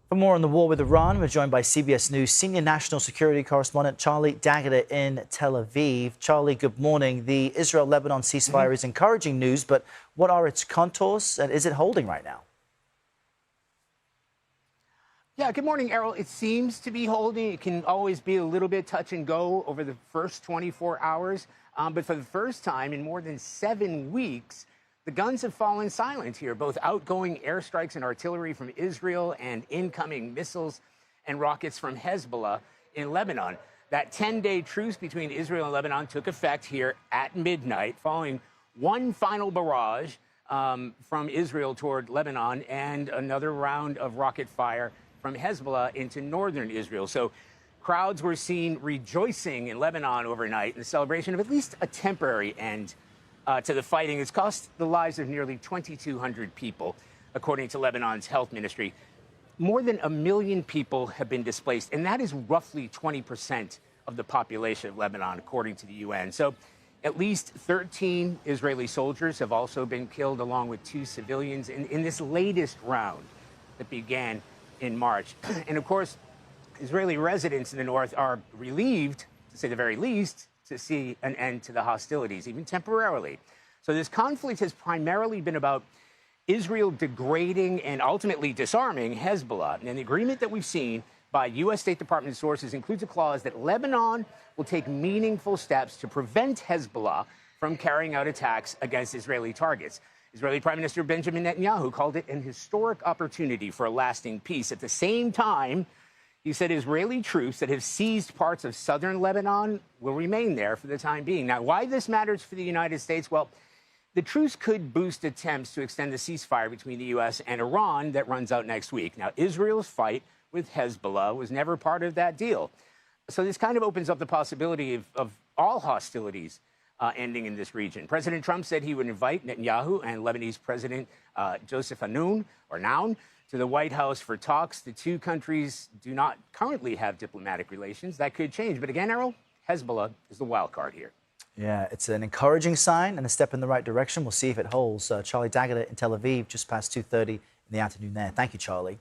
For more on the war with Iran, we're joined by CBS News senior national security correspondent Charlie D'Agata in Tel Aviv. Charlie, good morning. The Israel-Lebanon ceasefire is encouraging news, but what are its contours and is it holding right now? Yeah, good morning, Errol. It seems to be holding. It can always be a little bit touch and go over the first 24 hours. But for the first time in more than 7 weeks, the guns have fallen silent here, both outgoing airstrikes and artillery from Israel and incoming missiles and rockets from Hezbollah in Lebanon. That 10-day truce between Israel and Lebanon took effect here at midnight, following one final barrage from Israel toward Lebanon and another round of rocket fire from Hezbollah into northern Israel. So crowds were seen rejoicing in Lebanon overnight in the celebration of at least a temporary end to the fighting. It's cost the lives of nearly 2,200 people, according to Lebanon's health ministry. More than 1 million people have been displaced, and that is roughly 20% of the population of Lebanon, according to the UN. So at least 13 Israeli soldiers have also been killed, along with 2 civilians in this latest round that began in March. And of course, Israeli residents in the north are relieved, to say the very least, to see an end to the hostilities, even temporarily. So this conflict has primarily been about Israel degrading and ultimately disarming Hezbollah. And the agreement that we've seen by U.S. State Department sources includes a clause that Lebanon will take meaningful steps to prevent Hezbollah from carrying out attacks against Israeli targets. Israeli Prime Minister Benjamin Netanyahu called it an historic opportunity for a lasting peace. At the same time, he said Israeli troops that have seized parts of southern Lebanon will remain there for the time being. Now, why this matters for the United States? Well, the truce could boost attempts to extend the ceasefire between the U.S. and Iran that runs out next week. Now, Israel's fight with Hezbollah was never part of that deal. So this kind of opens up the possibility of all hostilities ending in this region. President Trump said he would invite Netanyahu and Lebanese President Joseph Aoun to the White House for talks. The two countries do not currently have diplomatic relations. That could change. But again, Errol, Hezbollah is the wild card here. Yeah, it's an encouraging sign and a step in the right direction. We'll see if it holds. Charlie D'Agata in Tel Aviv, just past 2:30 in the afternoon there. Thank you, Charlie.